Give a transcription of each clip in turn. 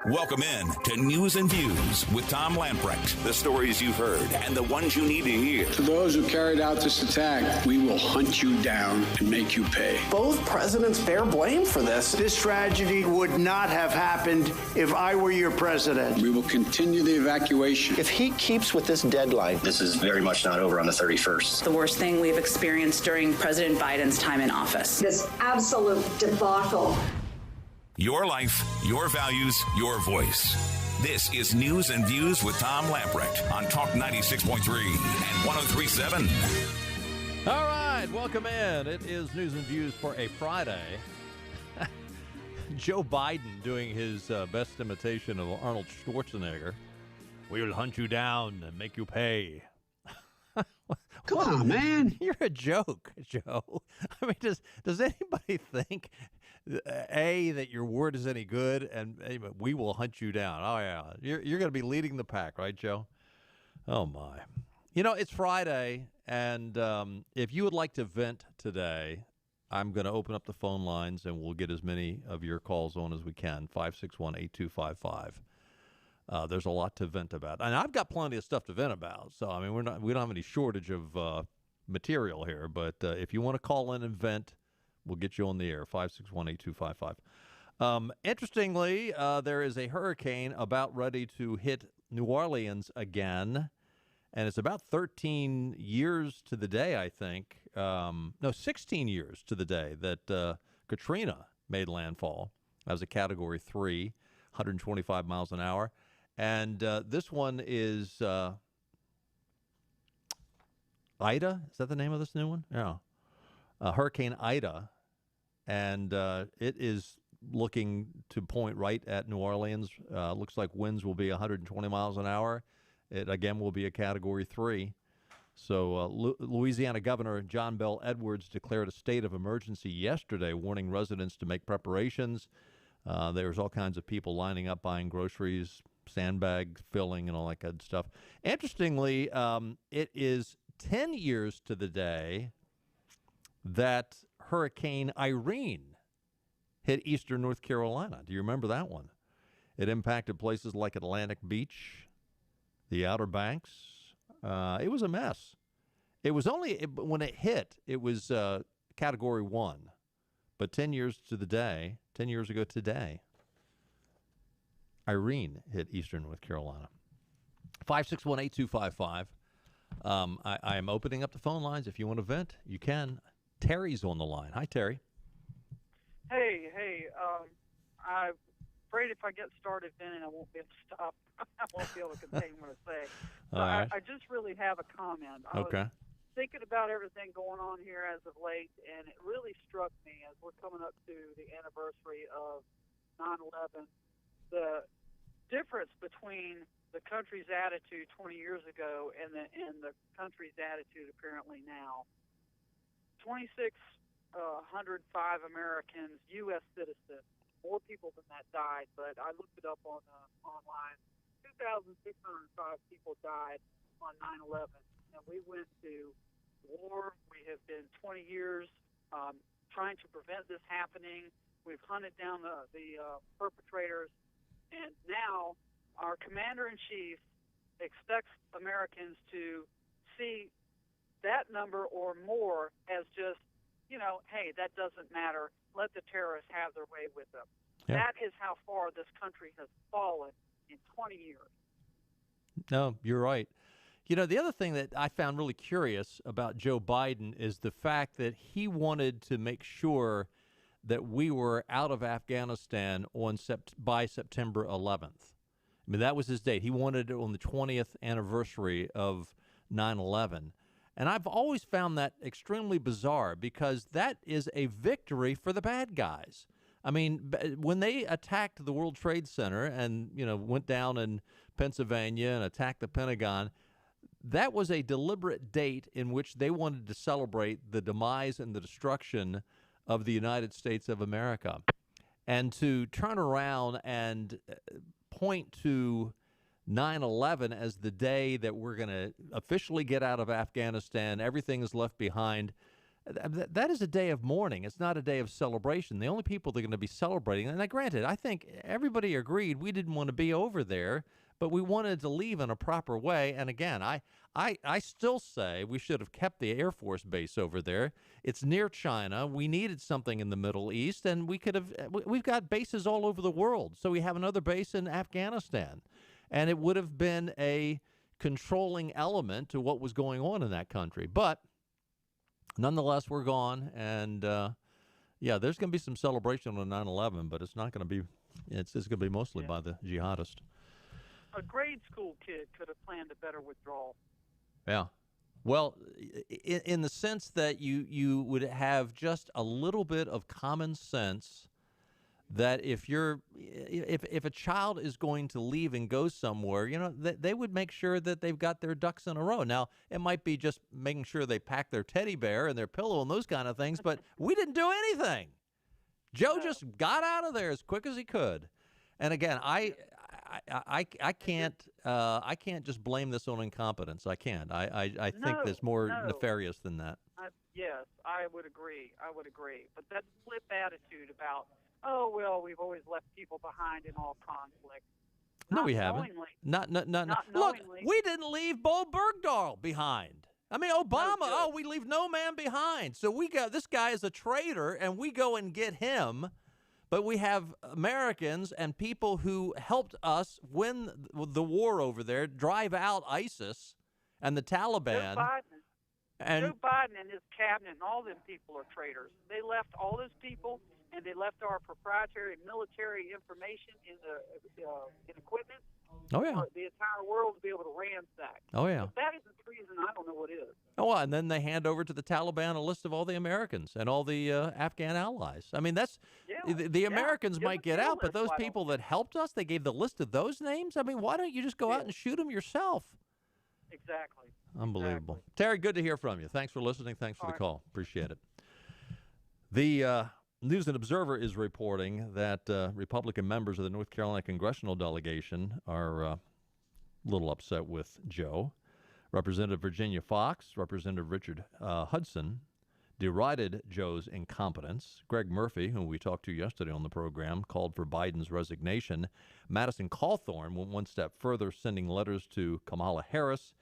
Welcome in to News and Views with Tom Lamprecht. The stories you've heard and the ones you need to hear. To those who carried out this attack, we will hunt you down and make you pay. Both presidents bear blame for this. This tragedy would not have happened if I were your president. We will continue the evacuation. If he keeps with this deadline, this is very much not over on the 31st. The worst thing we've experienced during President Biden's time in office. This absolute debacle. Your life, your values, your voice. This is News and Views with Tom Lamprecht on Talk 96.3 and 103.7. All right, welcome in. It is News and Views for a Friday. Joe Biden doing his best imitation of Arnold Schwarzenegger. We will hunt you down and make you pay. Come on, man. You're a joke, Joe. I mean, does anybody think, A, that your word is any good, and we will hunt you down? Oh, yeah. You're going to be leading the pack, right, Joe? Oh, my. You know, it's Friday, and if you would like to vent today, I'm going to open up the phone lines, and we'll get as many of your calls on as we can, 561-8255. There's a lot to vent about, and I've got plenty of stuff to vent about. So I mean, we don't have any shortage of material here. But if you want to call in and vent, we'll get you on the air. 561-8255. Interestingly, there is a hurricane about ready to hit New Orleans again, and it's about 13 years to the day, I think. No, 16 years to the day that Katrina made landfall as a Category 3, 125 miles an hour. And this one is Ida. Is that the name of this new one? Yeah. Hurricane Ida. And it is looking to point right at New Orleans. Looks like winds will be 120 miles an hour. It, again, will be a Category 3. So Louisiana Governor John Bel Edwards declared a state of emergency yesterday, warning residents to make preparations. There's all kinds of people lining up buying groceries, sandbag filling, and all that good stuff. Interestingly, it is 10 years to the day that Hurricane Irene hit eastern North Carolina. Do you remember that one? It impacted places like Atlantic Beach, the Outer Banks. It was a mess. It was only, when it hit, it was Category 1. But 10 years to the day, 10 years ago today, Irene hit eastern North Carolina. 561-8255. I am opening up the phone lines. If you want to vent, you can. Terry's on the line. Hi, Terry. Hey. I'm afraid if I get started venting, I won't be able to stop. I won't be able to contain what I say. So right. I just really have a comment. I was thinking about everything going on here as of late, and it really struck me as we're coming up to the anniversary of 9/11, the difference between the country's attitude 20 years ago and the country's attitude apparently now. 2,605 Americans, U.S. citizens, more people than that died, but I looked it up on online. 2,605 people died on 9/11, and we went to war. We have been 20 years trying to prevent this happening. We've hunted down the perpetrators, and now our commander-in-chief expects Americans to see that number or more as just, hey, that doesn't matter. Let the terrorists have their way with them. Yeah. That is how far this country has fallen in 20 years. No, you're right. The other thing that I found really curious about Joe Biden is the fact that he wanted to make sure that we were out of Afghanistan by September 11th. I mean, that was his date. He wanted it on the 20th anniversary of 9/11. And I've always found that extremely bizarre because that is a victory for the bad guys. I mean, when they attacked the World Trade Center and, went down in Pennsylvania and attacked the Pentagon, that was a deliberate date in which they wanted to celebrate the demise and the destruction of the United States of America. And to turn around and point to 9/11 as the day that we're going to officially get out of Afghanistan, everything is left behind, that is a day of mourning. It's not a day of celebration. The only people that are going to be celebrating, and granted, I think everybody agreed we didn't want to be over there, but we wanted to leave in a proper way. And again, I still say we should have kept the Air Force base over there. It's near China. We needed something in the Middle East, and we could have. We've got bases all over the world, so we have another base in Afghanistan, and it would have been a controlling element to what was going on in that country. But nonetheless, we're gone, and yeah, there's going to be some celebration on 9/11, but it's not going to be. It's going to be mostly by the jihadists. A grade school kid could have planned a better withdrawal. Yeah. Well, in the sense that you would have just a little bit of common sense that if a child is going to leave and go somewhere, they would make sure that they've got their ducks in a row. Now, it might be just making sure they pack their teddy bear and their pillow and those kind of things, but we didn't do anything. Joe just got out of there as quick as he could. And again, I can't just blame this on incompetence. I can't. I think there's more nefarious than that. Yes, I would agree. But that flip attitude about, oh, well, we've always left people behind in all conflict. No, we haven't. Not Look, we didn't leave Bo Bergdahl behind. I mean, Obama, we leave no man behind. So this guy is a traitor, and we go and get him. But we have Americans and people who helped us win the war over there, drive out ISIS and the Taliban. Joe Biden and his cabinet and all them people are traitors. They left all those people, and they left our proprietary military information in equipment. Oh, yeah. For the entire world to be able to ransack. Oh, yeah. If that isn't treason, I don't know what is. Oh, and then they hand over to the Taliban a list of all the Americans and all the Afghan allies. I mean, the Americans might get out, but those people that helped us, they gave the list of those names? I mean, why don't you just go out and shoot them yourself? Exactly. Unbelievable. Exactly. Terry, good to hear from you. Thanks for listening. Thanks for the call. Appreciate it. The News and Observer is reporting that Republican members of the North Carolina congressional delegation are a little upset with Joe. Representative Virginia Fox, Representative Richard Hudson derided Joe's incompetence. Greg Murphy, whom we talked to yesterday on the program, called for Biden's resignation. Madison Cawthorn went one step further, sending letters to Kamala Harris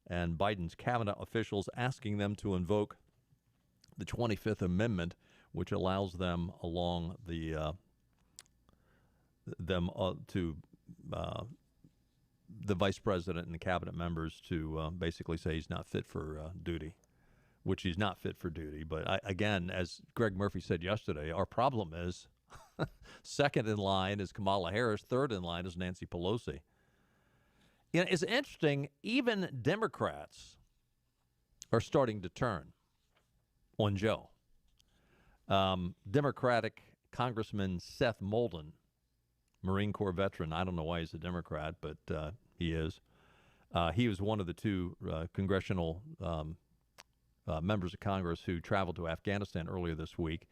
and Biden's cabinet officials asking them to invoke the 25th Amendment, which allows them along the vice president and the cabinet members to basically say he's not fit for duty, which he's not fit for duty. But again, as Greg Murphy said yesterday, our problem is second in line is Kamala Harris, third in line is Nancy Pelosi. It's interesting, even Democrats are starting to turn on Joe. Democratic Congressman Seth Moulton, Marine Corps veteran. I don't know why he's a Democrat, but he is. He was one of the two congressional members of Congress who traveled to Afghanistan earlier this week.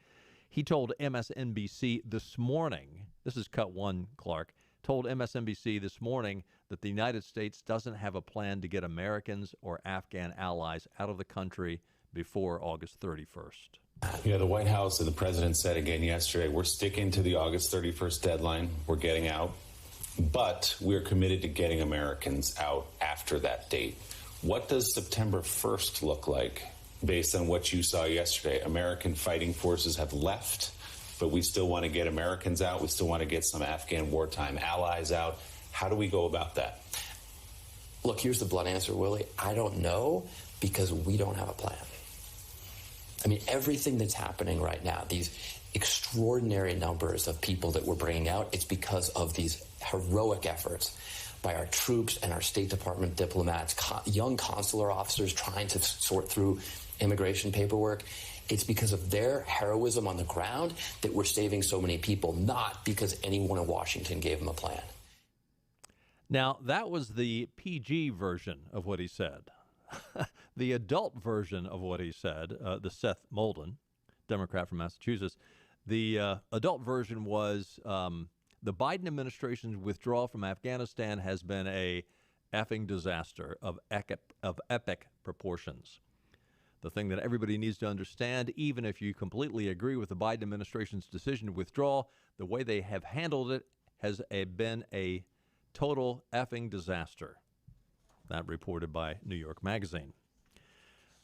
He told MSNBC this morning, this is cut one, Clark, told MSNBC this morning that the United States doesn't have a plan to get Americans or Afghan allies out of the country before August 31st. Yeah, the White House and the president said again yesterday, we're sticking to the August 31st deadline. We're getting out, but we're committed to getting Americans out after that date. What does September 1st look like based on what you saw yesterday? American fighting forces have left, but we still want to get Americans out. We still want to get some Afghan wartime allies out. How do we go about that? Look, here's the blunt answer, Willie. I don't know, because we don't have a plan. I mean, everything that's happening right now, these extraordinary numbers of people that we're bringing out, it's because of these heroic efforts by our troops and our State Department diplomats, young consular officers trying to sort through immigration paperwork. It's because of their heroism on the ground that we're saving so many people, not because anyone in Washington gave them a plan. Now, that was the PG version of what he said. The adult version of what he said, the Seth Moulton, Democrat from Massachusetts, the adult version was the Biden administration's withdrawal from Afghanistan has been a effing disaster of epic proportions. The thing that everybody needs to understand, even if you completely agree with the Biden administration's decision to withdraw, the way they have handled it has been a total effing disaster. That reported by New York Magazine.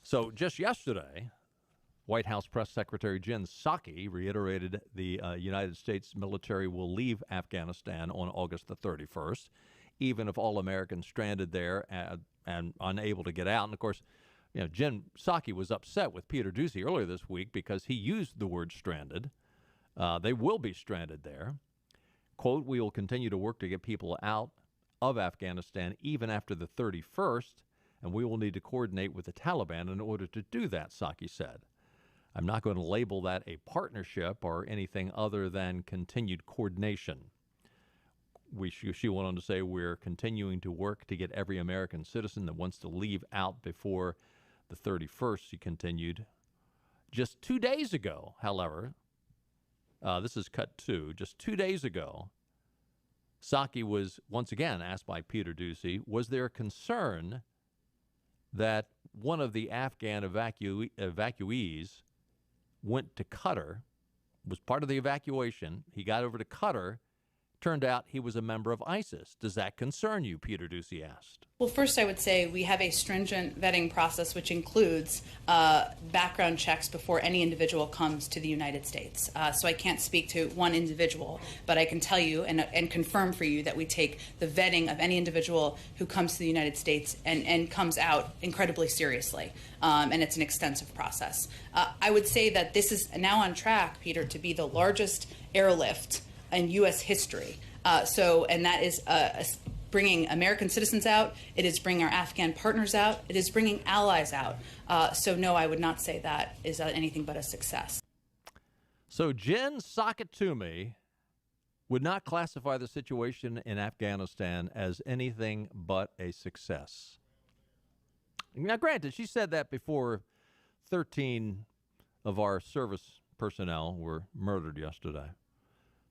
So just yesterday, White House Press Secretary Jen Psaki reiterated the United States military will leave Afghanistan on August the 31st, even if all Americans stranded there and unable to get out. And, of course, Jen Psaki was upset with Peter Doocy earlier this week because he used the word stranded. They will be stranded there. Quote, we will continue to work to get people out of Afghanistan even after the 31st, and we will need to coordinate with the Taliban in order to do that, Psaki said. I'm not going to label that a partnership or anything other than continued coordination. She went on to say we're continuing to work to get every American citizen that wants to leave out before the 31st, she continued. Just 2 days ago, however, this is cut 2, just 2 days ago, Psaki was once again asked by Peter Doocy, was there a concern that one of the Afghan evacuees went to Qatar, was part of the evacuation. He got over to Qatar. Turned out he was a member of ISIS. Does that concern you, Peter Doocy asked? Well, first I would say we have a stringent vetting process which includes background checks before any individual comes to the United States. So I can't speak to one individual, but I can tell you and confirm for you that we take the vetting of any individual who comes to the United States and comes out incredibly seriously. And it's an extensive process. I would say that this is now on track, Peter, to be the largest airlift in U.S. history. And that is bringing American citizens out. It is bringing our Afghan partners out. It is bringing allies out. So no, I would not say that is anything but a success. So Jen Psaki would not classify the situation in Afghanistan as anything but a success. Now, granted, she said that before 13 of our service personnel were murdered yesterday.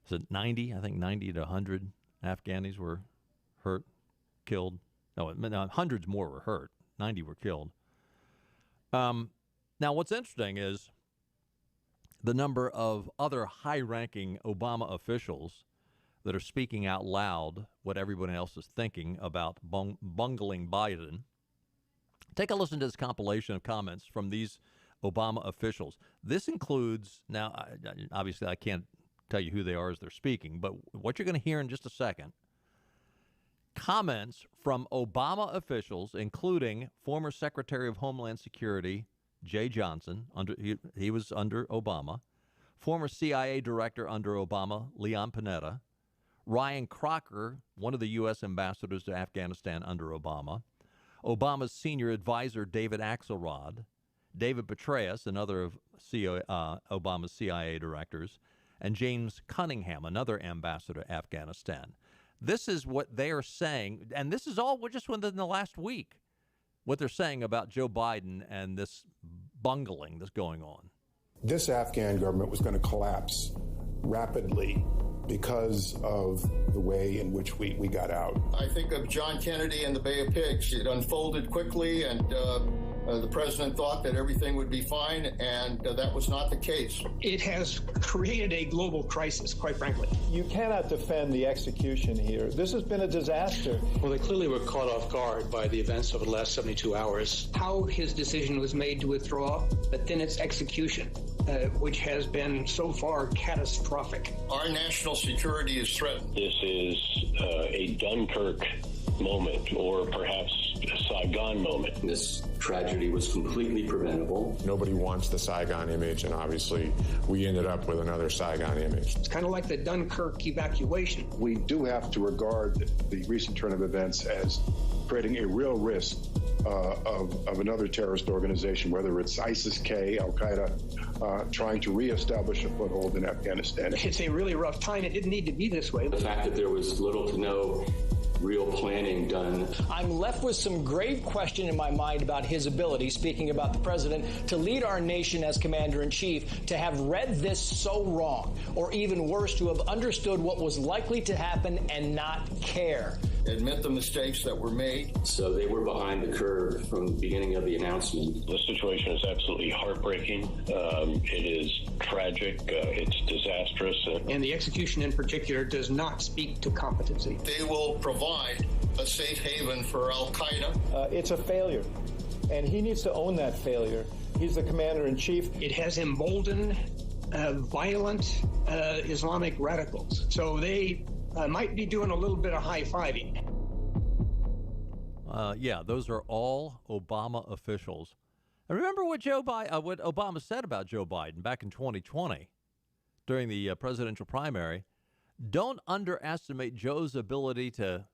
Is it 90? I think 90 to 100 Afghanis were hurt, killed. No, hundreds more were hurt. 90 were killed. Now, what's interesting is the number of other high-ranking Obama officials that are speaking out loud what everyone else is thinking about bungling Biden. Take a listen to this compilation of comments from these Obama officials. This includes, now, obviously I can't tell you who they are as they're speaking, but what you're going to hear in just a second, comments from Obama officials, including former Secretary of Homeland Security Jay Johnson, he was under Obama, former CIA director under Obama, Leon Panetta, Ryan Crocker, one of the U.S. ambassadors to Afghanistan under Obama, Obama's senior advisor David Axelrod, David Petraeus, another of Obama's CIA directors, and James Cunningham, another ambassador to Afghanistan. This is what they are saying, and this is all just within the last week, what they're saying about Joe Biden and this bungling that's going on. This Afghan government was going to collapse rapidly because of the way in which we got out. I think of John Kennedy and the Bay of Pigs. It unfolded quickly, and the president thought that everything would be fine, and that was not the case. It has created a global crisis, quite frankly. You cannot defend the execution here. This has been a disaster. Well, they clearly were caught off guard by the events over the last 72 hours. How his decision was made to withdraw, but then its execution, which has been so far catastrophic. Our national security is threatened. This is a Dunkirk moment, or perhaps a Saigon moment. This tragedy was completely preventable. Nobody wants the Saigon image, and obviously we ended up with another Saigon image. It's kind of like the Dunkirk evacuation. We do have to regard the recent turn of events as creating a real risk of another terrorist organization, whether it's ISIS-K, Al-Qaeda, trying to reestablish a foothold in Afghanistan. It's a really rough time. It didn't need to be this way. The fact that there was little to no real planning done. I'm left with some grave question in my mind about his ability, speaking about the president, to lead our nation as commander-in-chief, to have read this so wrong, or even worse, to have understood what was likely to happen and not care. admit the mistakes that were made. So they were behind the curve from the beginning of the announcement. The situation is absolutely heartbreaking. It is tragic. It's disastrous. And the execution in particular does not speak to competency. They will provide a safe haven for al-Qaeda. It's a failure, and he needs to own that failure. He's the commander-in-chief. It has emboldened violent Islamic radicals. So they might be doing a little bit of high-fiving. Yeah, those are all Obama officials. And remember what what Obama said about Joe Biden back in 2020 during the presidential primary. Don't underestimate Joe's ability to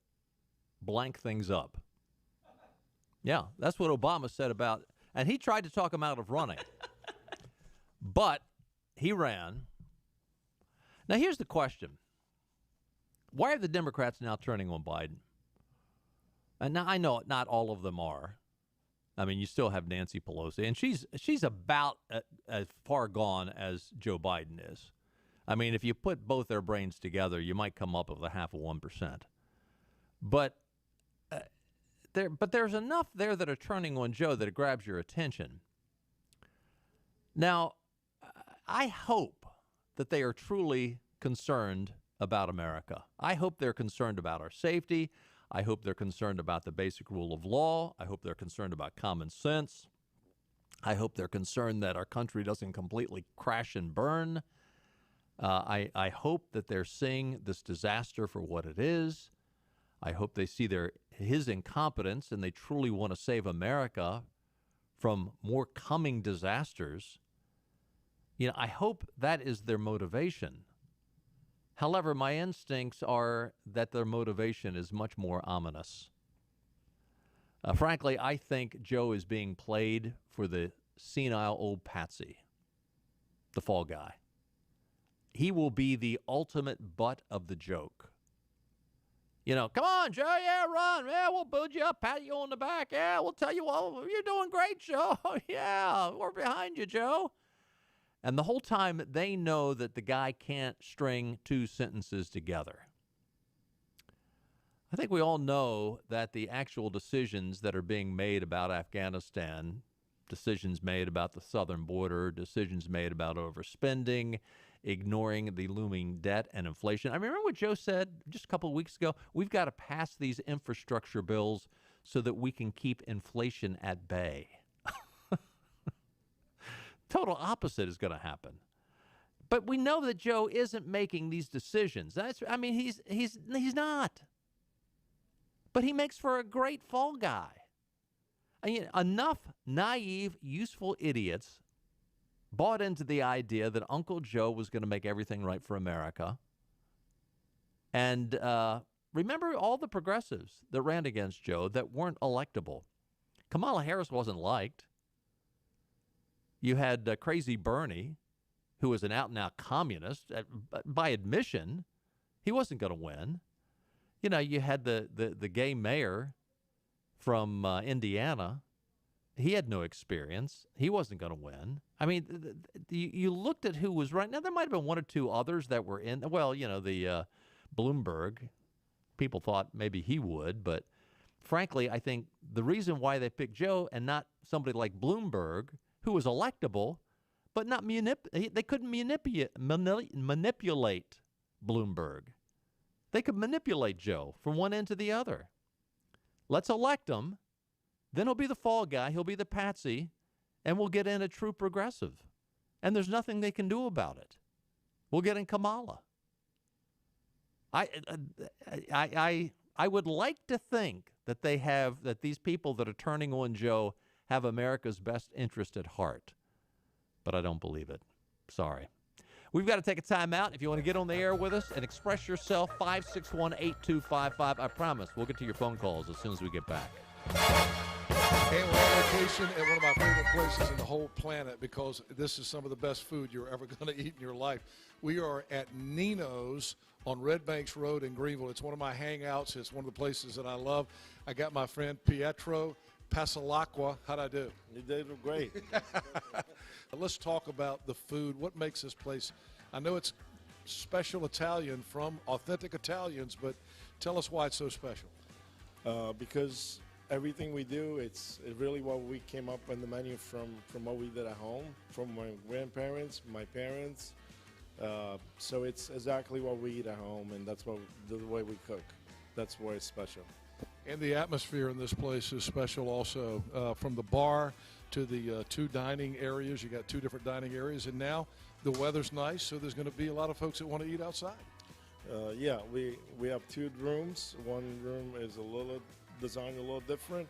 blank things up. Yeah, that's what Obama said about, and he tried to talk him out of running. But he ran. Now, here's the question. Why are the Democrats now turning on Biden? And now I know not all of them are. I mean, you still have Nancy Pelosi, and she's about as far gone as Joe Biden is. I mean, if you put both their brains together, you might come up with a 0.5%. But there's enough there that are turning on Joe that it grabs your attention. Now, I hope that they are truly concerned about America. I hope they're concerned about our safety. I hope they're concerned about the basic rule of law. I hope they're concerned about common sense. I hope they're concerned that our country doesn't completely crash and burn. I hope that they're seeing this disaster for what it is. I hope they see his incompetence and they truly want to save America from more coming disasters. You know, I hope that is their motivation. However, my instincts are that their motivation is much more ominous. Frankly, I think Joe is being played for the senile old patsy, the fall guy. He will be the ultimate butt of the joke. You know, come on, Joe, yeah, run. Yeah, we'll build you up, pat you on the back. Yeah, we'll tell you, well, you're doing great, Joe. Yeah, we're behind you, Joe. And the whole time they know that the guy can't string two sentences together. I think we all know that the actual decisions that are being made about Afghanistan, decisions made about the southern border, decisions made about overspending, ignoring the looming debt and inflation. I remember what Joe said just a couple of weeks ago. We've got to pass these infrastructure bills so that we can keep inflation at bay. Total opposite is going to happen. But we know that Joe isn't making these decisions. He's not. But he makes for a great fall guy. I mean, enough naive, useful idiots bought into the idea that Uncle Joe was going to make everything right for America. And remember all the progressives that ran against Joe that weren't electable. Kamala Harris wasn't liked. You had Crazy Bernie, who was an out-and-out communist. By admission, he wasn't going to win. You know, you had the gay mayor from Indiana. He had no experience. He wasn't going to win. I mean, you looked at who was right. Now, there might have been one or two others that were in. Well, you know, the Bloomberg. People thought maybe he would. But frankly, I think the reason why they picked Joe and not somebody like Bloomberg, who was electable, but not they couldn't manipulate Bloomberg. They could manipulate Joe from one end to the other. Let's elect him. Then he'll be the fall guy. He'll be the patsy, and we'll get in a true progressive. And there's nothing they can do about it. We'll get in Kamala. I would like to think that that these people that are turning on Joe have America's best interest at heart. But I don't believe it. Sorry. We've got to take a time out. If you want to get on the air with us and express yourself, 561-8255. I promise we'll get to your phone calls as soon as we get back. And we're on vacation at one of my favorite places in the whole planet because this is some of the best food you're ever going to eat in your life. We are at Nino's on Red Banks Road in Greenville. It's one of my hangouts. It's one of the places that I love. I got my friend Pietro Pasalacqua. How'd I do? You did great. Let's talk about the food. What makes this place? I know it's special Italian from authentic Italians, but tell us why it's so special. because everything we do, it's really what we came up on the menu from what we did at home, from my grandparents, my parents. So it's exactly what we eat at home, and that's the way we cook. That's why it's special. And the atmosphere in this place is special also. From the bar to the two dining areas, you got two different dining areas, and now the weather's nice, so there's going to be a lot of folks that want to eat outside. Yeah, we have two rooms. One room is designed a little different.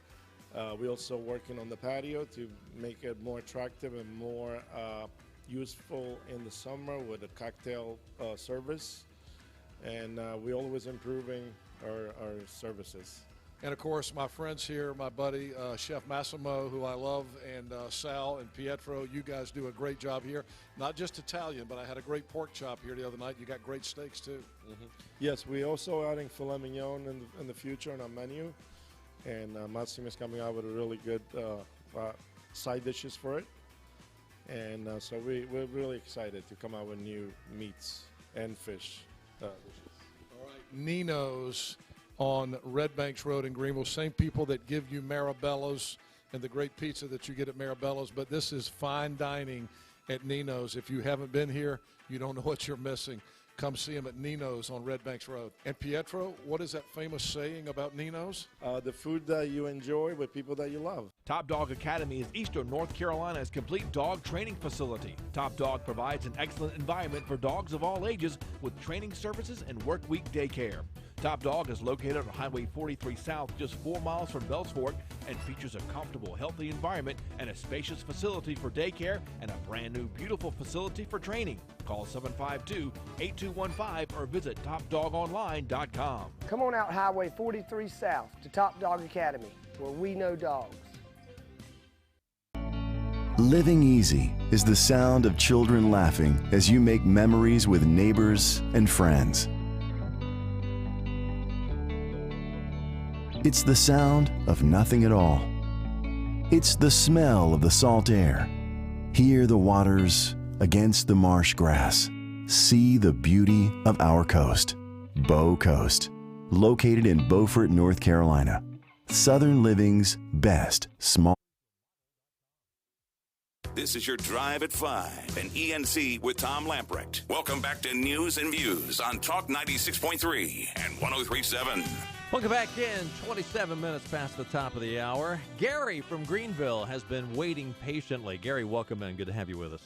We're also working on the patio to make it more attractive and more useful in the summer with a cocktail service. And we're always improving our services. And, of course, my friends here, my buddy, Chef Massimo, who I love, and Sal and Pietro, you guys do a great job here. Not just Italian, but I had a great pork chop here the other night. You got great steaks, too. Mm-hmm. Yes, we're also adding filet mignon in the future on our menu. And Massimo is coming out with a really good side dishes for it. And so we're really excited to come out with new meats and fish dishes. All right, Nino's on Red Banks Road in Greenville. Same people that give you Marabello's and the great pizza that you get at Marabello's, but this is fine dining at Nino's. If you haven't been here, you don't know what you're missing. Come see them at Nino's on Red Banks Road. And Pietro, what is that famous saying about Nino's? The food that you enjoy with people that you love. Top Dog Academy is Eastern North Carolina's complete dog training facility. Top Dog provides an excellent environment for dogs of all ages with training services and work week daycare. Top Dog is located on Highway 43 South, just 4 miles from Bells Fork, and features a comfortable, healthy environment and a spacious facility for daycare and a brand new, beautiful facility for training. Call 752-8215 or visit TopDogOnline.com. Come on out Highway 43 South to Top Dog Academy, where we know dogs. Living easy is the sound of children laughing as you make memories with neighbors and friends. It's the sound of nothing at all. It's the smell of the salt air. Hear the waters against the marsh grass. See the beauty of our coast. Bow Coast, located in Beaufort, North Carolina. Southern Living's best small. This is your Drive at 5 and ENC with Tom Lamprecht. Welcome back to News and Views on Talk 96.3 and 103.7. Welcome back in. 27 minutes past the top of the hour. Gary from Greenville has been waiting patiently. Gary, welcome in. Good to have you with us.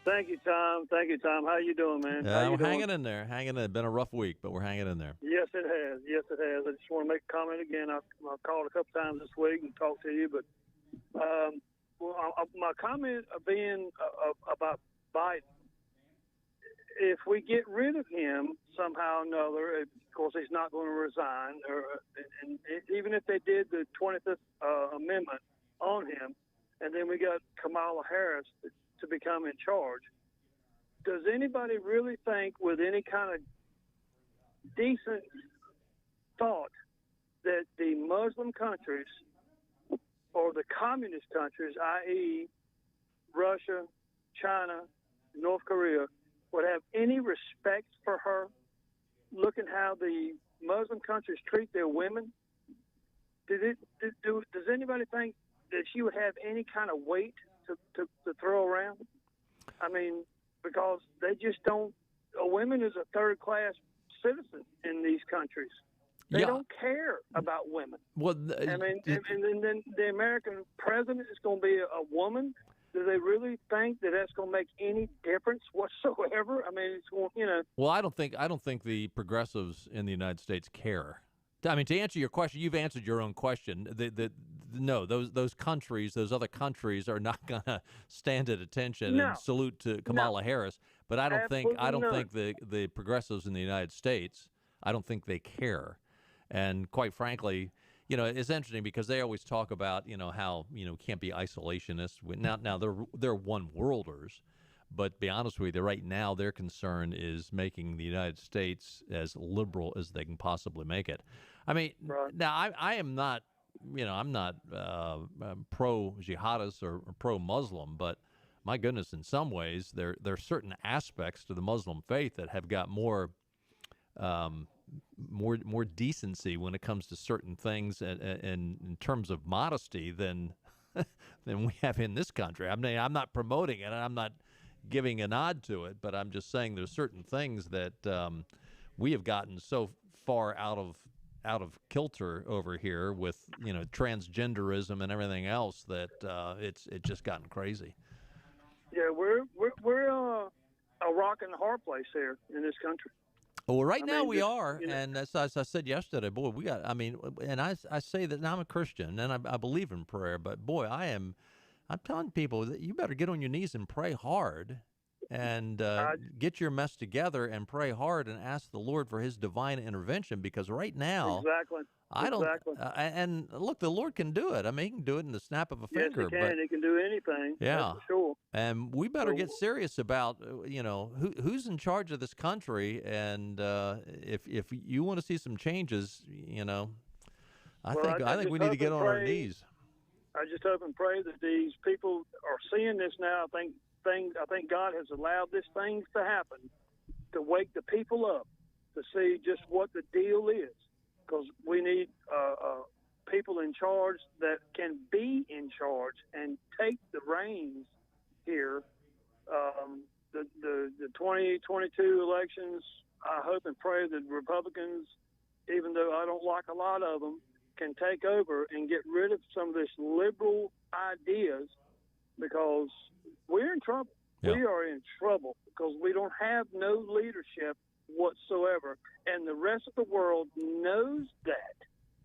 Thank you, Tom. Thank you, Tom. How you doing, man? We're hanging in there. It's been a rough week, but we're hanging in there. Yes, it has. Yes, it has. I just want to make a comment again. I've called a couple times this week and talked to you, but my comment being about Biden, if we get rid of him somehow or another, of course he's not going to resign, and even if they did the 25th Amendment on him, and then we got Kamala Harris to become in charge, does anybody really think with any kind of decent thought that the Muslim countries or the communist countries, i.e. Russia, China, North Korea, would have any respect for her, looking how the Muslim countries treat their women? Does anybody think that she would have any kind of weight to throw around? I mean, because they just don't. A woman is a third-class citizen in these countries. They don't care about women. Well, and then the American president is going to be a woman. Do they really think that that's going to make any difference whatsoever? I mean, it's going, Well, I don't think the progressives in the United States care. I mean, to answer your question, you've answered your own question. No, those countries, those other countries, are not going to stand at attention and salute to Kamala Harris. But I don't think the progressives in the United States, I don't think they care. And quite frankly, it's interesting because they always talk about, how, can't be isolationists. Now they're one worlders, but to be honest with you, right now their concern is making the United States as liberal as they can possibly make it. I mean, now I am not, I'm not pro-jihadist or pro-Muslim, but my goodness, in some ways there are certain aspects to the Muslim faith that have got more more decency when it comes to certain things, and in terms of modesty than we have in this country. I mean, I'm not promoting it, and I'm not giving a nod to it, but I'm just saying there's certain things that we have gotten so far out of kilter over here with transgenderism and everything else that it's just gotten crazy. Yeah, we're a rock and a hard place here in this country. Well, right now we are, and as I said yesterday, boy, we got. I mean, and I say that now I'm a Christian and I believe in prayer, but boy, I'm telling people that you better get on your knees and pray hard, and get your mess together and pray hard and ask the Lord for His divine intervention, because right now, I don't. And look, the Lord can do it. I mean, He can do it in the snap of a finger. Yes, He can. He can do anything. Yeah, that's for sure. And we better get serious about who's in charge of this country, and if you want to see some changes, I think we need to get on our knees. I just hope and pray that these people are seeing this now. I think God has allowed these things to happen to wake the people up, to see just what the deal is. Because we need people in charge that can be in charge and take the reins here. The 2022 elections, I hope and pray that Republicans, even though I don't like a lot of them, can take over and get rid of some of this liberal ideas, because we're in trouble. Yeah. We are in trouble because we don't have no leadership whatsoever, and the rest of the world knows that,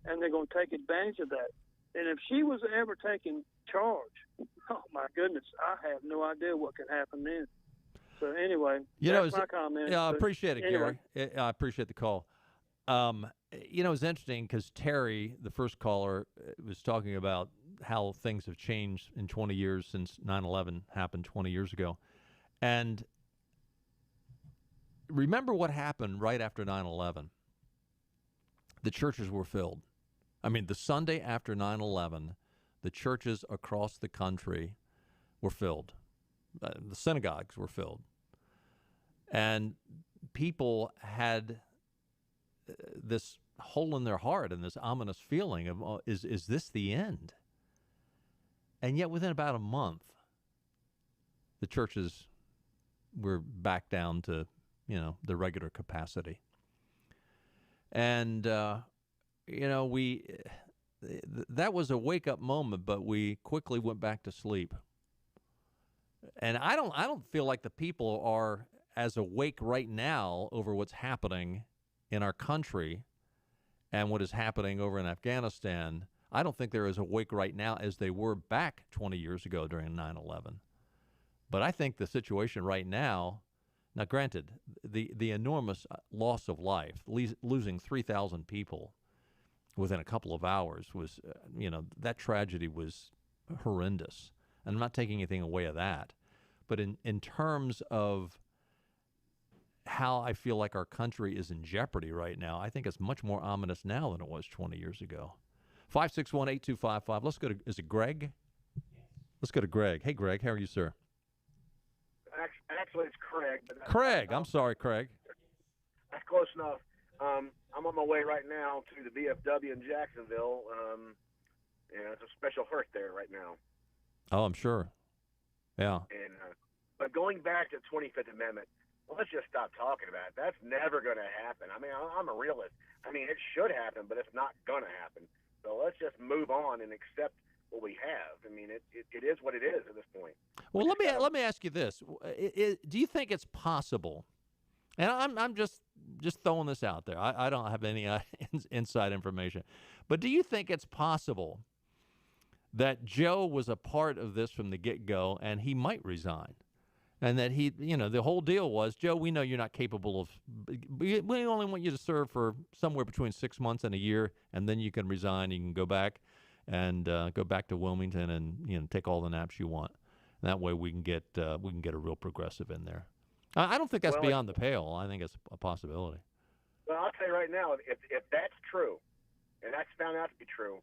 and they're going to take advantage of that. And if she was ever taking charge, oh my goodness, I have no idea what can happen then. So anyway, that's my comment. Yeah, I appreciate it, anyway. Gary. I appreciate the call. It's interesting because Terry, the first caller, was talking about how things have changed in 20 years since 9/11 happened 20 years ago. And remember what happened right after 9/11. The churches were filled. I mean, the Sunday after 9/11, the churches across the country were filled. The synagogues were filled. And people had this hole in their heart and this ominous feeling of, is this the end? And yet within about a month, the churches were back down to, the regular capacity. And, that was a wake-up moment, but we quickly went back to sleep. And I don't feel like the people are as awake right now over what's happening in our country and what is happening over in Afghanistan. I don't think they're as awake right now as they were back 20 years ago during 9/11. But I think the situation right now, granted, the enormous loss of life, losing 3,000 people within a couple of hours was, that tragedy was horrendous. And I'm not taking anything away of that. But in terms of how I feel like our country is in jeopardy right now, I think it's much more ominous now than it was 20 years ago. 561-8255. Let's go to, is it Greg? Let's go to Greg. Hey, Greg, how are you, sir? Actually, it's Craig. Craig, I'm sorry, Craig. That's close enough. I'm on my way right now to the VFW in Jacksonville. It's a special hurt there right now. Oh, I'm sure. Yeah. And but going back to the 25th Amendment, let's just stop talking about it. That's never going to happen. I mean, I'm a realist. I mean, it should happen, but it's not going to happen. So let's just move on and accept what we have. I mean, it is what it is at this point. Well, let me ask you this: do you think it's possible? And I'm just throwing this out there. I don't have any inside information, but do you think it's possible that Joe was a part of this from the get-go, and he might resign? And that he, the whole deal was, Joe, we know you're not capable of, we only want you to serve for somewhere between 6 months and a year, and then you can resign, you can go back and go back to Wilmington and, take all the naps you want. And that way we can get a real progressive in there. I don't think that's beyond the pale. I think it's a possibility. Well, I'll tell you right now, if that's true, and that's found out to be true,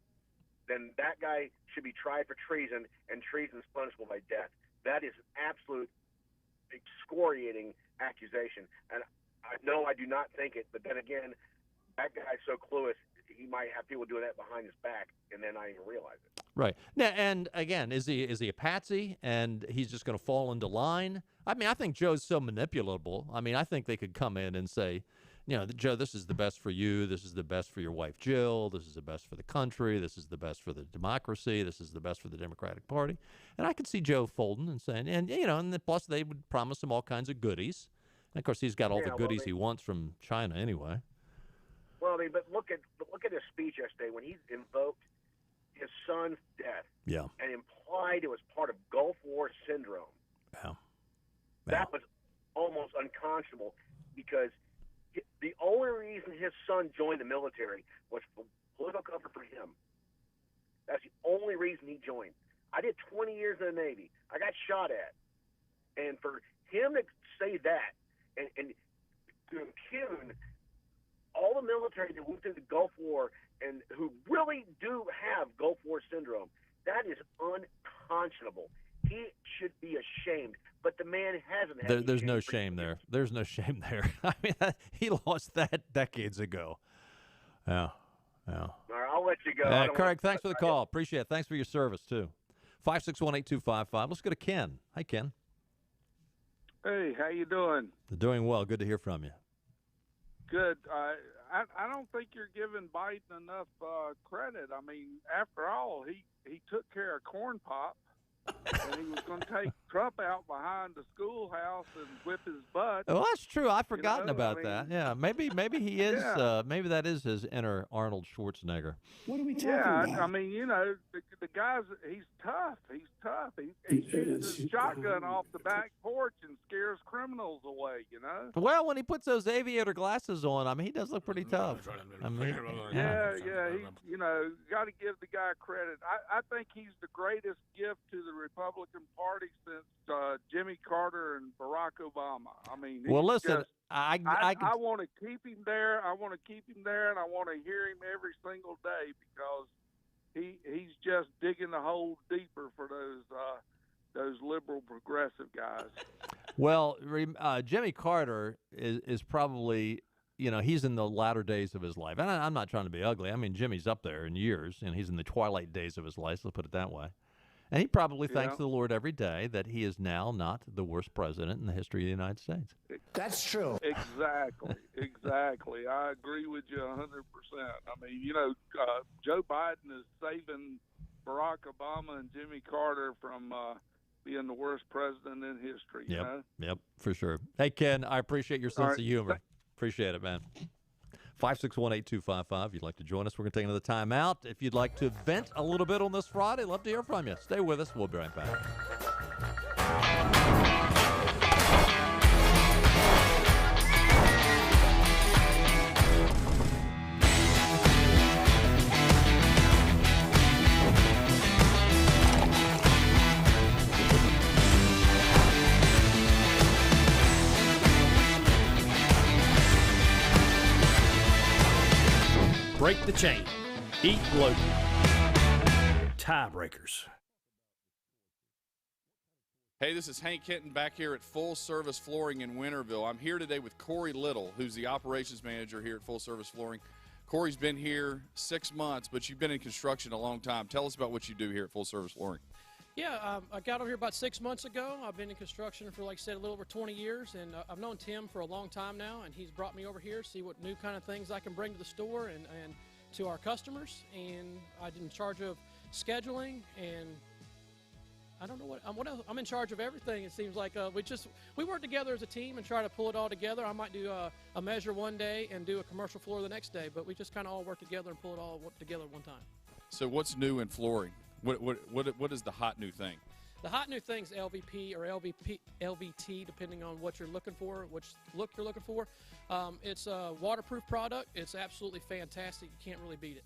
then that guy should be tried for treason, and treason is punishable by death. That is absolute excoriating accusation, and I know I do not think it, but then again, that guy's so clueless, he might have people doing that behind his back, and then not even realize it. Right. Now, and again, is he a patsy and he's just going to fall into line? I mean, I think Joe's so manipulable. I mean, I think they could come in and say, Joe, this is the best for you. This is the best for your wife, Jill. This is the best for the country. This is the best for the democracy. This is the best for the Democratic Party. And I could see Joe folding and saying, and plus they would promise him all kinds of goodies. And of course, he's got all the goodies he wants from China anyway. Well, but look at his speech yesterday when he invoked his son's death. Yeah. And implied it was part of Gulf War syndrome. Yeah. That was almost unconscionable because the only reason his son joined the military was for political comfort for him. That's the only reason he joined. I did 20 years in the Navy. I got shot at. And for him to say that and to impugn all the military that went through the Gulf War and who really do have Gulf War syndrome, that is unconscionable. He should be ashamed, but the man hasn't had There's no shame there. There's no shame there. I mean, he lost that decades ago. Yeah. All right, I'll let you go. Craig, thanks for the call. Appreciate it. Thanks for your service, too. 561-8255. Let's go to Ken. Hi, Ken. Hey, how you doing? Doing well. Good to hear from you. Good. I don't think you're giving Biden enough credit. I mean, after all, he took care of Corn Pop, and he was going to take Trump out behind the schoolhouse and whip his butt. Well, that's true. I've forgotten about that. Yeah, maybe he is. Yeah. Maybe that is his inner Arnold Schwarzenegger. What are we talking about? I mean, the guy's he's tough. He's tough. He shoots his shotgun off the back porch and scares criminals away. Well, when he puts those aviator glasses on, I mean, he does look pretty tough. I mean, yeah. He, got to give the guy credit. I think he's the greatest gift to the Republican Party since Jimmy Carter and Barack Obama. I mean, well, listen, just, I want to keep him there. I want to keep him there, and I want to hear him every single day because he's just digging the hole deeper for those liberal progressive guys. Well, Jimmy Carter is probably, he's in the latter days of his life. And I'm not trying to be ugly. I mean, Jimmy's up there in years, and he's in the twilight days of his life, let's put it that way. And he probably thanks the Lord every day that he is now not the worst president in the history of the United States. That's true. Exactly. I agree with you 100%. I mean, Joe Biden is saving Barack Obama and Jimmy Carter from being the worst president in history. Yep, for sure. Hey, Ken, I appreciate your sense of humor. Appreciate it, man. 561-8255. If you'd like to join us, we're going to take another time out. If you'd like to vent a little bit on this Friday, love to hear from you. Stay with us. We'll be right back. Break the chain. Eat local. Tiebreakers. Hey, this is Hank Hinton back here at Full Service Flooring in Winterville. I'm here today with Corey Little, who's the operations manager here at Full Service Flooring. Corey's been here 6 months, but you've been in construction a long time. Tell us about what you do here at Full Service Flooring. Yeah, I got over here about 6 months ago. I've been in construction for, like I said, a little over 20 years, and I've known Tim for a long time now, and he's brought me over here to see what new kind of things I can bring to the store and to our customers. And I'm in charge of scheduling, and I don't know what else. I'm in charge of everything. It seems like we work together as a team and try to pull it all together. I might do a measure one day and do a commercial floor the next day, but we just kind of all work together and pull it all together at one time. So what's new in flooring? What is the hot new thing? The hot new thing is LVP or LVT, depending on what you're looking for, which look you're looking for. It's a waterproof product. It's absolutely fantastic. You can't really beat it.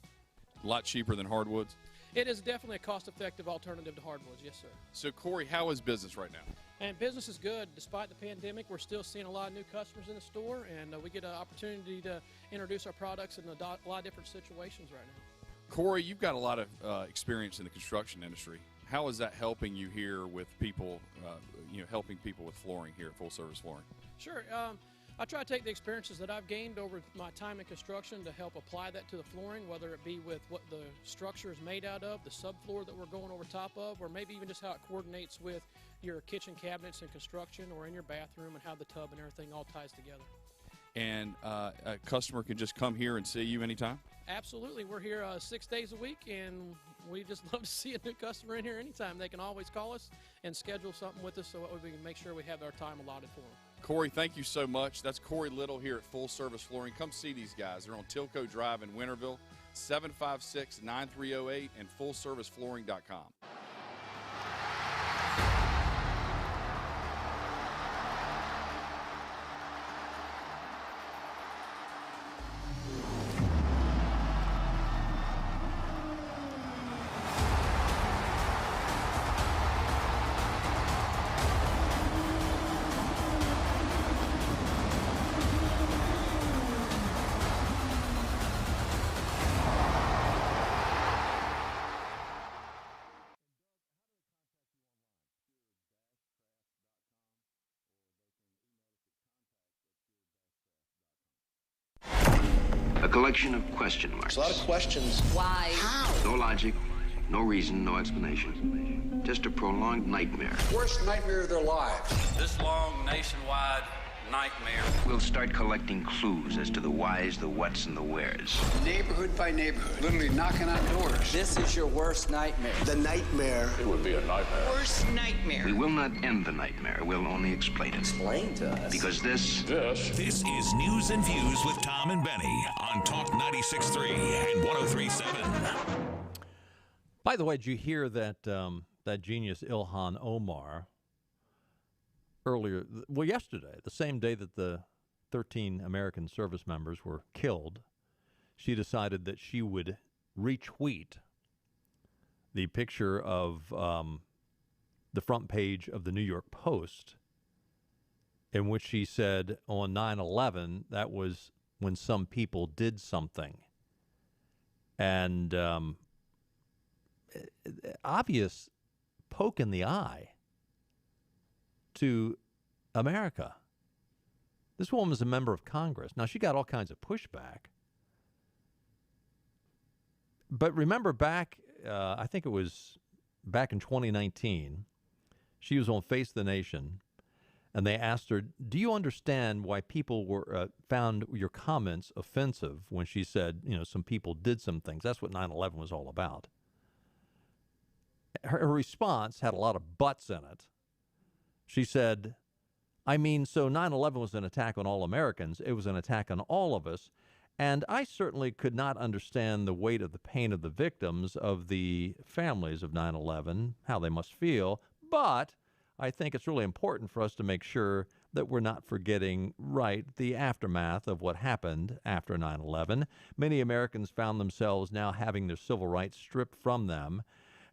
A lot cheaper than hardwoods? It is definitely a cost-effective alternative to hardwoods, yes, sir. So, Corey, how is business right now? And business is good. Despite the pandemic, we're still seeing a lot of new customers in the store, and we get an opportunity to introduce our products in a lot of different situations right now. Corey, you've got a lot of experience in the construction industry. How is that helping you here with people, helping people with flooring here at Full Service Flooring? Sure. I try to take the experiences that I've gained over my time in construction to help apply that to the flooring, whether it be with what the structure is made out of, the subfloor that we're going over top of, or maybe even just how it coordinates with your kitchen cabinets in construction or in your bathroom and how the tub and everything all ties together. And a customer can just come here and see you anytime? Absolutely. We're here 6 days a week, and we just love to see a new customer in here anytime. They can always call us and schedule something with us so we can make sure we have our time allotted for them. Corey, thank you so much. That's Corey Little here at Full Service Flooring. Come see these guys. They're on Tilco Drive in Winterville, 756-9308 and fullserviceflooring.com. A collection of question marks. There's a lot of questions. Why? How? No logic, no reason, no explanation. Just a prolonged nightmare. Worst nightmare of their lives. This long nationwide nightmare. We'll start collecting clues as to the whys, the whats, and the wheres. Neighborhood by neighborhood. Literally knocking on doors. This is your worst nightmare. The nightmare. It would be a nightmare. Worst nightmare. We will not end the nightmare. We'll only explain it. Explain to us. Because this is News and Views with Tom and Benny on Talk 96.3 and 103.7. By the way, did you hear that that genius Ilhan Omar yesterday, the same day that the 13 American service members were killed, she decided that she would retweet the picture of the front page of the New York Post, in which she said on 9/11 that was when some people did something. And obvious poke in the eye to America. This woman is a member of Congress. Now, she got all kinds of pushback. But remember back, I think it was back in 2019, she was on Face the Nation, and they asked her, do you understand why people were found your comments offensive when she said, some people did some things? That's what 9/11 was all about. Her response had a lot of buts in it. She said, so 9/11 was an attack on all Americans. It was an attack on all of us. And I certainly could not understand the weight of the pain of the victims, of the families of 9/11, how they must feel. But I think it's really important for us to make sure that we're not forgetting, the aftermath of what happened after 9/11. Many Americans found themselves now having their civil rights stripped from them.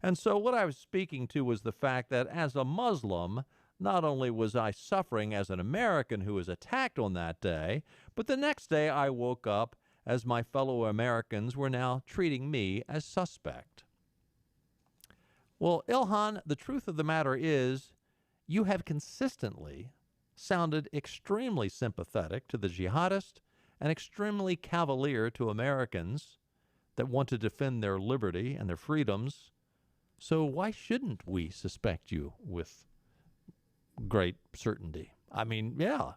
And so what I was speaking to was the fact that as a Muslim, not only was I suffering as an American who was attacked on that day, but the next day I woke up as my fellow Americans were now treating me as suspect. Well, Ilhan, the truth of the matter is you have consistently sounded extremely sympathetic to the jihadist and extremely cavalier to Americans that want to defend their liberty and their freedoms. So why shouldn't we suspect you with great certainty? Yeah.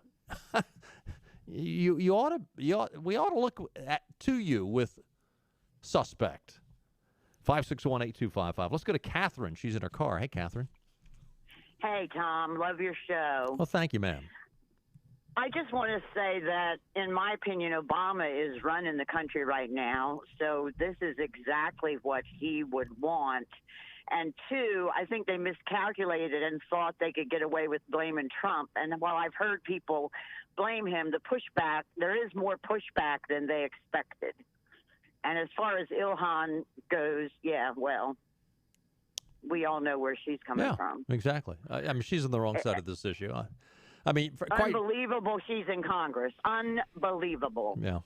we ought to look to you with suspect. 561-8255. Let's go to Catherine. She's in her car. Hey, Catherine. Hey, Tom. Love your show. Well, thank you, ma'am. I just want to say that, in my opinion, Obama is running the country right now. So this is exactly what he would want. And two, I think they miscalculated and thought they could get away with blaming Trump. And while I've heard people blame him, there is more pushback than they expected. And as far as Ilhan goes, we all know where she's coming from. Exactly. She's on the wrong side of this issue. Unbelievable she's in Congress. Unbelievable. Yeah.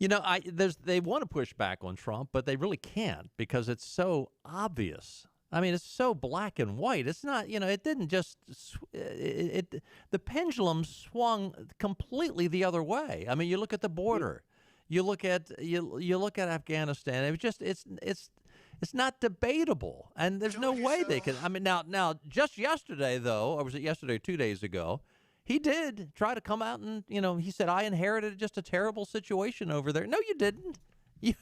They want to push back on Trump, but they really can't because it's so obvious. I mean, it's so black and white. It's not, it didn't just, the pendulum swung completely the other way. I mean, you look at the border, you look at Afghanistan. It was just, it's not debatable, and there's no way they could. I mean, now, just yesterday though, or was it yesterday or 2 days ago? He did try to come out and, he said, I inherited just a terrible situation over there. No, you didn't. You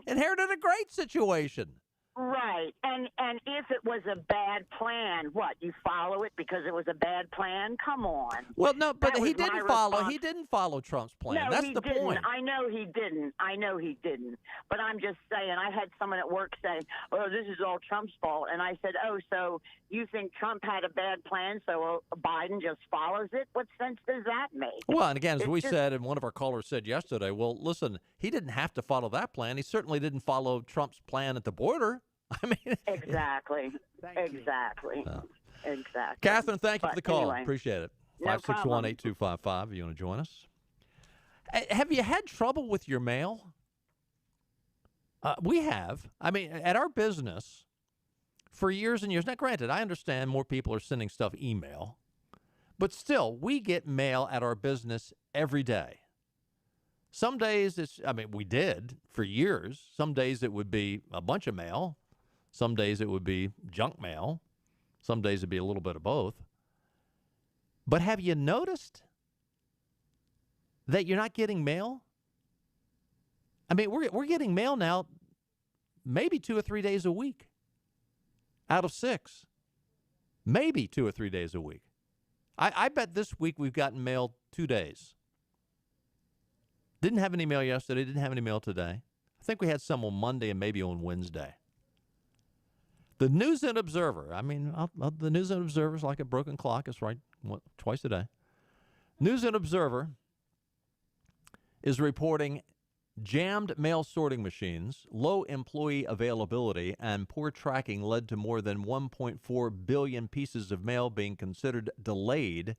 inherited a great situation. Right, and if it was a bad plan, what, you follow it because it was a bad plan? Come on. Well, no, but he didn't follow. He didn't follow Trump's plan. No, That's he the didn't. point. I know he didn't. But I'm just saying. I had someone at work say, "Oh, this is all Trump's fault," and I said, "Oh, so you think Trump had a bad plan, so Biden just follows it? What sense does that make?" Well, and again, as we said, and one of our callers said yesterday, well, listen, he didn't have to follow that plan. He certainly didn't follow Trump's plan at the border. I mean, exactly. Catherine, thank you for the call. Anyway, Appreciate it. no 561-8255 if you want to join us. Have you had trouble with your mail? We have. I mean, at our business, for years and years. Now, granted, I understand more people are sending stuff email, but still, we get mail at our business every day. Some days we did for years. Some days it would be a bunch of mail. Some days it would be junk mail. Some days it'd be a little bit of both. But have you noticed that you're not getting mail? I mean, we're getting mail now maybe 2 or 3 days a week out of 6. Maybe 2 or 3 days a week. I bet this week we've gotten mail 2 days. Didn't have any mail yesterday. Didn't have any mail today. I think we had some on Monday and maybe on Wednesday. The News and Observer. I mean, the News and Observer is like a broken clock. It's right twice a day. News and Observer is reporting jammed mail sorting machines, low employee availability, and poor tracking led to more than 1.4 billion pieces of mail being considered delayed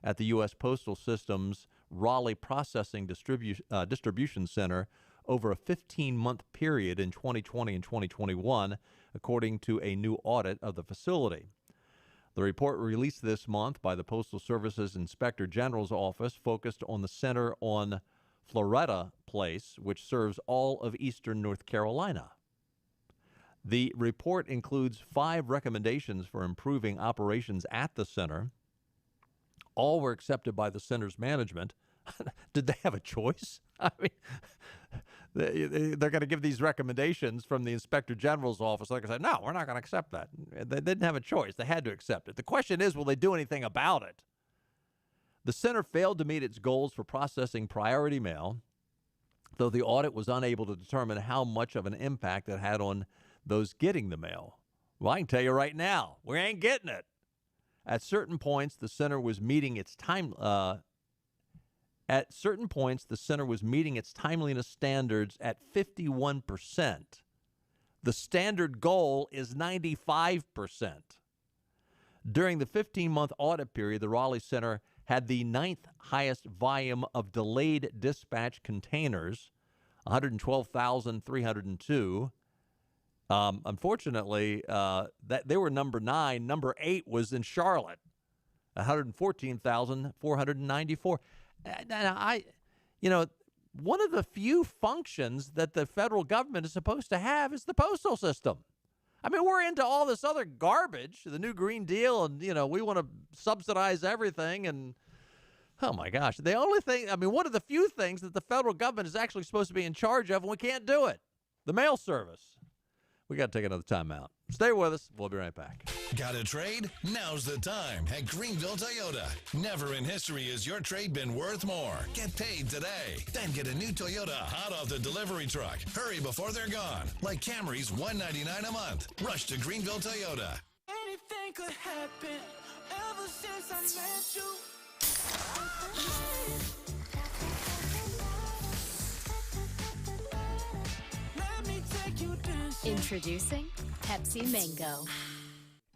at the U.S. Postal System's Raleigh Processing Distribution Center over a 15-month period in 2020 and 2021, according to a new audit of the facility. The report released this month by the Postal Service's Inspector General's office focused on the center on Floretta Place, which serves all of eastern North Carolina. The report includes 5 recommendations for improving operations at the center. All were accepted by the center's management. Did they have a choice? I mean, they're going to give these recommendations from the Inspector General's office. Like I said, no, we're not going to accept that. They didn't have a choice. They had to accept it. The question is, will they do anything about it? The center failed to meet its goals for processing priority mail, though the audit was unable to determine how much of an impact it had on those getting the mail. Well, I can tell you right now, we ain't getting it. At certain points, the center was meeting its timeliness standards at 51%. The standard goal is 95%. During the 15-month audit period, the Raleigh Center had the 9th highest volume of delayed dispatch containers, 112,302. Unfortunately, that they were number 9. Number 8 was in Charlotte, 114,494. One of the few functions that the federal government is supposed to have is the postal system. I mean, we're into all this other garbage, the new Green Deal, and, we want to subsidize everything. And, oh, my gosh, the only thing, one of the few things that the federal government is actually supposed to be in charge of, and we can't do it, the mail service. We got to take another time out. Stay with us. We'll be right back. Got a trade? Now's the time at Greenville Toyota. Never in history has your trade been worth more. Get paid today. Then get a new Toyota hot off the delivery truck. Hurry before they're gone. Like Camry's $199 a month. Rush to Greenville Toyota. Anything could happen ever since I met you. Introducing Pepsi Mango.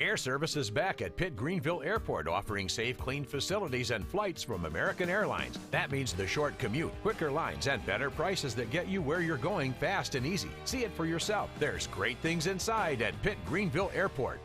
Air Service is back at Pitt Greenville Airport, offering safe, clean facilities and flights from American Airlines. That means the short commute, quicker lines, and better prices that get you where you're going fast and easy. See it for yourself. There's great things inside at Pitt Greenville Airport.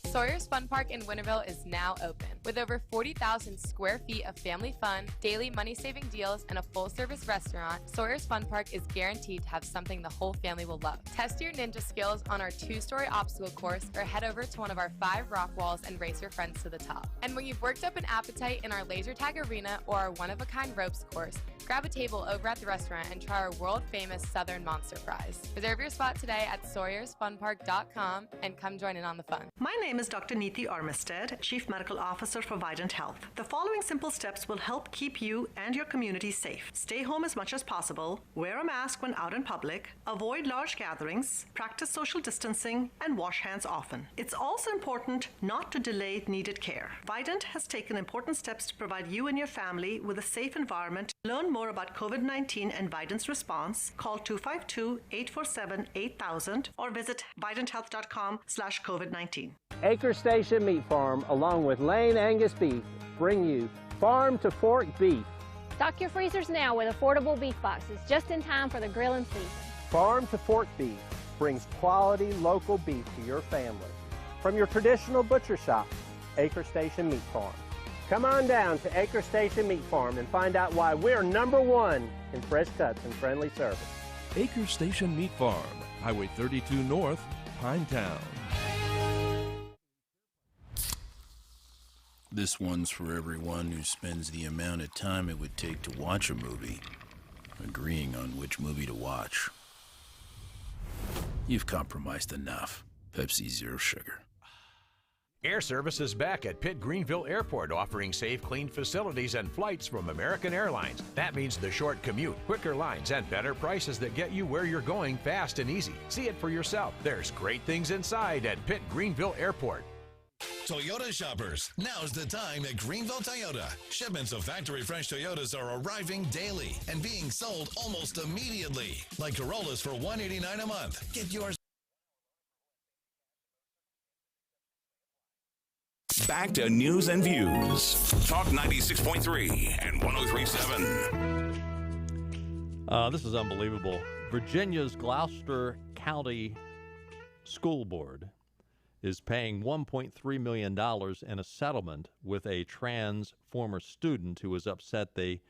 Sawyer's Fun Park in Winterville is now open. With over 40,000 square feet of family fun, daily money-saving deals, and a full-service restaurant, Sawyer's Fun Park is guaranteed to have something the whole family will love. Test your ninja skills on our 2-story obstacle course or head over to one of our 5 rock walls and race your friends to the top. And when you've worked up an appetite in our laser tag arena or our one-of-a-kind ropes course, grab a table over at the restaurant and try our world-famous Southern Monster Fries. Reserve your spot today at SawyersFunPark.com and come join in on the fun. My name is Dr. Neeti Armistead, Chief Medical Officer for Vidant Health. The following simple steps will help keep you and your community safe. Stay home as much as possible, wear a mask when out in public, avoid large gatherings, practice social distancing, and wash hands often. It's also important not to delay needed care. Vidant has taken important steps to provide you and your family with a safe environment. Learn more about COVID-19 and Vidant's response. Call 252-847-8000 or visit vidanthealth.com/COVID-19. Acre Station Meat Farm, along with Lane Angus Beef, bring you Farm to Fork Beef. Stock your freezers now with affordable beef boxes just in time for the grilling season. Farm to Fork Beef brings quality local beef to your family. From your traditional butcher shop, Acre Station Meat Farm. Come on down to Acre Station Meat Farm and find out why we're #1 in fresh cuts and friendly service. Acre Station Meat Farm, Highway 32 North, Pinetown. This one's for everyone who spends the amount of time it would take to watch a movie, agreeing on which movie to watch. You've compromised enough. Pepsi Zero Sugar. Air Service is back at Pitt Greenville Airport, offering safe, clean facilities and flights from American Airlines. That means the short commute, quicker lines, and better prices that get you where you're going fast and easy. See it for yourself. There's great things inside at Pitt Greenville Airport. Toyota shoppers, now's the time at Greenville Toyota. Shipments of factory fresh Toyotas are arriving daily and being sold almost immediately. Like Corollas for $189 a month. Get yours. Back to news and views. Talk 96.3 and 103.7. This is unbelievable. Virginia's Gloucester County School Board is paying $1.3 million in a settlement with a trans former student who was upset they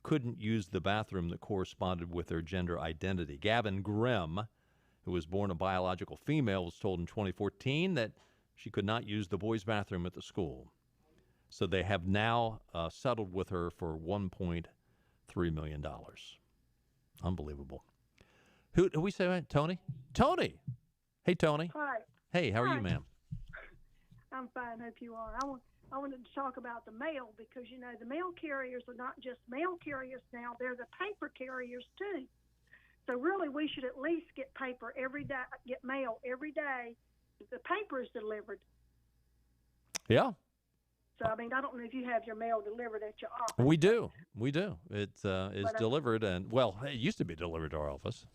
couldn't use the bathroom that corresponded with their gender identity. Gavin Grimm, who was born a biological female, was told in 2014 that she could not use the boys' bathroom at the school. So they have now settled with her for $1.3 million. Unbelievable. Who we say that? Tony? Tony! Hey, Tony. Hi. Hey, how are you, ma'am? I'm fine. Hope you are. I wanted to talk about the mail because, you know, the mail carriers are not just mail carriers now. They're the paper carriers, too. So really, we should at least get paper every day, get mail every day. The paper is delivered. Yeah. So, I mean, I don't know if you have your mail delivered at your office. We do. It's delivered, and, well, it used to be delivered to our office.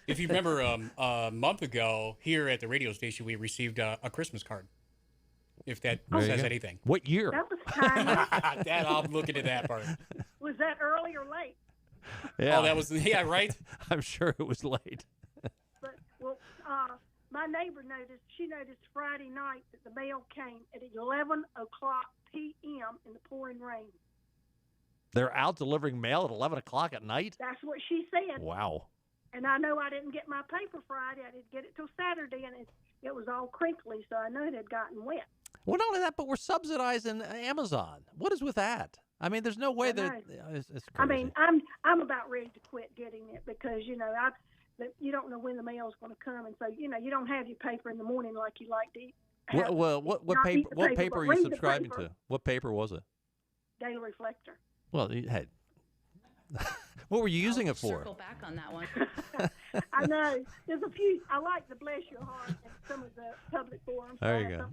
If you remember, a month ago, here at the radio station, we received a Christmas card. If that says anything. What year? That was timely. That, I'll look into that part. Was that early or late? Yeah. Oh, that was, yeah, right? I'm sure it was late. But, well, my neighbor noticed, she noticed Friday night that the mail came at 11 o'clock p.m. in the pouring rain. They're out delivering mail at 11 o'clock at night? That's what she said. Wow. And I know I didn't get my paper Friday. I didn't get it till Saturday, and it was all crinkly, so I know it had gotten wet. Well, not only that, but we're subsidizing Amazon. What is with that? I mean, there's no way that it's crazy. I mean, I'm about ready to quit getting it because, you know, you don't know when the mail's going to come, and so, you know, you don't have your paper in the morning like you like to eat. Well, what paper are you subscribing to? What paper was it? Daily Reflector. Well, hey, what were you using it for? Circle back on that one. I know. There's a few. I like the Bless Your Heart and some of the public forums. There you go.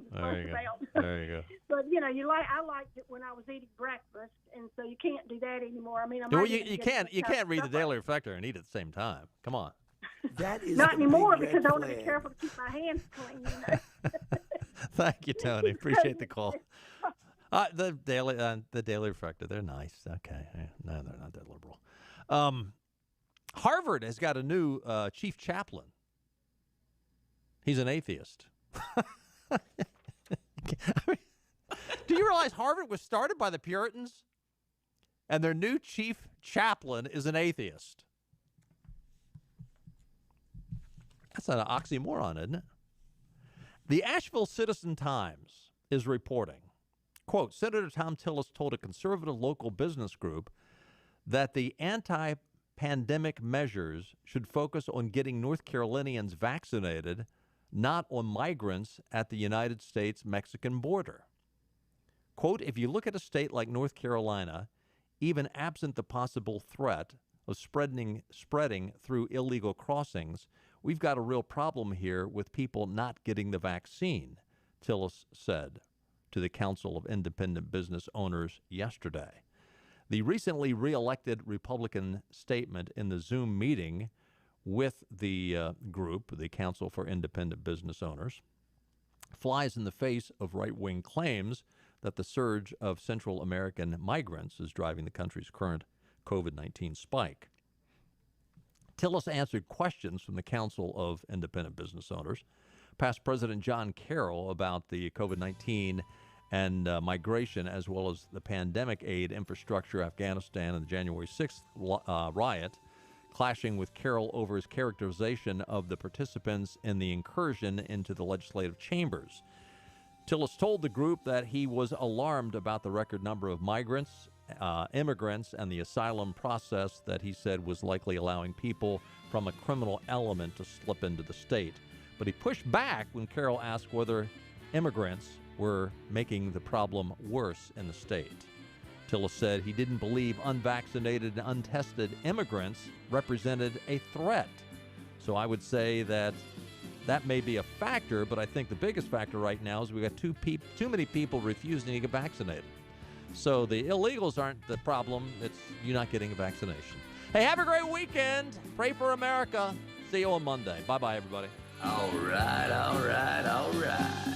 There you go. But, you know, I liked it when I was eating breakfast, and so you can't do that anymore. I mean, you can't read the Daily Reflector and eat at the same time. Come on. That is not anymore because I want to be careful to keep my hands clean. You know? Thank you, Tony. Appreciate the call. The Daily Reflector, they're nice. Okay. No, they're not that liberal. Harvard has got a new chief chaplain. He's an atheist. Do you realize Harvard was started by the Puritans? And their new chief chaplain is an atheist. That's an oxymoron, isn't it? The Asheville Citizen-Times is reporting, quote, Senator Tom Tillis told a conservative local business group that the anti-pandemic measures should focus on getting North Carolinians vaccinated, not on migrants at the United States-Mexican border. Quote, if you look at a state like North Carolina, even absent the possible threat of spreading through illegal crossings, we've got a real problem here with people not getting the vaccine, Tillis said to the Council of Independent Business Owners yesterday. The recently reelected Republican statement in the Zoom meeting with the group, the Council for Independent Business Owners, flies in the face of right-wing claims that the surge of Central American migrants is driving the country's current COVID-19 spike. Tillis answered questions from the Council of Independent Business Owners, past President John Carroll, about the COVID-19 and migration, as well as the pandemic aid infrastructure, Afghanistan, and the January 6th riot, clashing with Carroll over his characterization of the participants in the incursion into the legislative chambers. Tillis told the group that he was alarmed about the record number of migrants, immigrants, and the asylum process that he said was likely allowing people from a criminal element to slip into the state. But he pushed back when Carroll asked whether immigrants were making the problem worse in the state. Tillis said he didn't believe unvaccinated and untested immigrants represented a threat. So I would say that may be a factor, but I think the biggest factor right now is we've got too many people refusing to get vaccinated. So the illegals aren't the problem. It's you not getting a vaccination. Hey, have a great weekend. Pray for America. See you on Monday. Bye-bye, everybody. All right, all right, all right.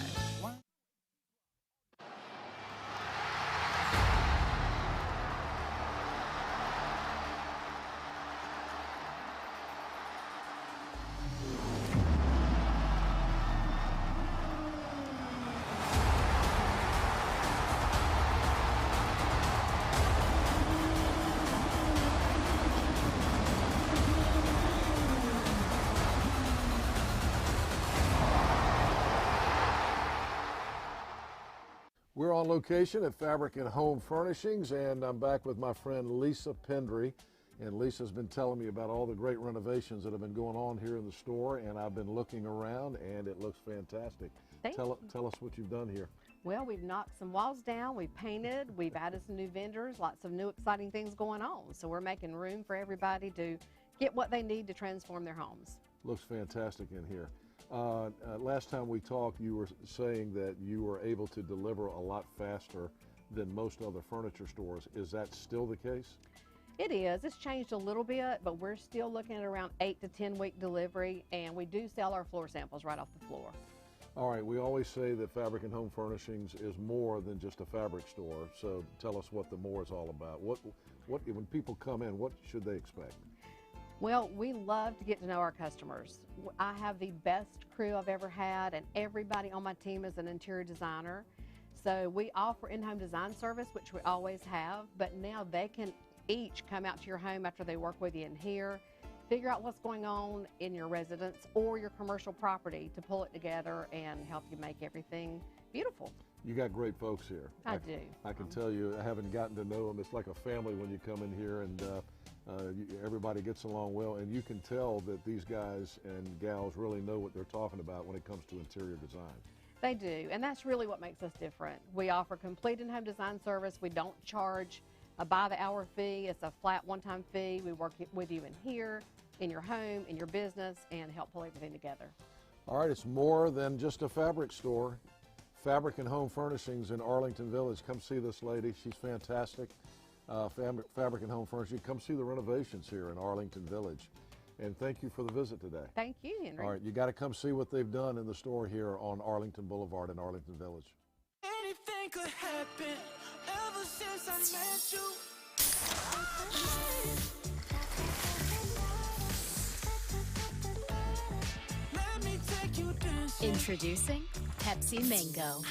We're on location at Fabric and Home Furnishings, and I'm back with my friend Lisa Pendry. And Lisa's been telling me about all the great renovations that have been going on here in the store, and I've been looking around, and it looks fantastic. Tell us what you've done here. Well, we've knocked some walls down, we've painted, we've added some new vendors, lots of new exciting things going on. So we're making room for everybody to get what they need to transform their homes. Looks fantastic in here. Last time we talked, you were saying that you were able to deliver a lot faster than most other furniture stores. Is that still the case? It is. It's changed a little bit, but we're still looking at around 8 to 10 week delivery, and we do sell our floor samples right off the floor. All right, we always say that Fabric and Home Furnishings is more than just a fabric store, so tell us what the more is all about. What when people come in, what should they expect? Well, we love to get to know our customers. I have the best crew I've ever had, and everybody on my team is an interior designer. So we offer in-home design service, which we always have, but now they can each come out to your home after they work with you in here, figure out what's going on in your residence or your commercial property to pull it together and help you make everything beautiful. You got great folks here. I do. I can tell you, I haven't gotten to know them. It's like a family when you come in here, and everybody gets along well, and you can tell that these guys and gals really know what they're talking about when it comes to interior design. They do, and that's really what makes us different. We offer complete in-home design service. We don't charge a by-the-hour fee. It's a flat one-time fee. We work with you in here, in your home, in your business, and help pull everything together. All right, it's more than just a fabric store. Fabric and Home Furnishings in Arlington Village. Come see this lady. She's fantastic. Fabric and Home Furnishings. Come see the renovations here in Arlington Village. And thank you for the visit today. Thank you, Henry. All right, you got to come see what they've done in the store here on Arlington Boulevard in Arlington Village. Anything could happen ever since I met you. Introducing Pepsi Mango.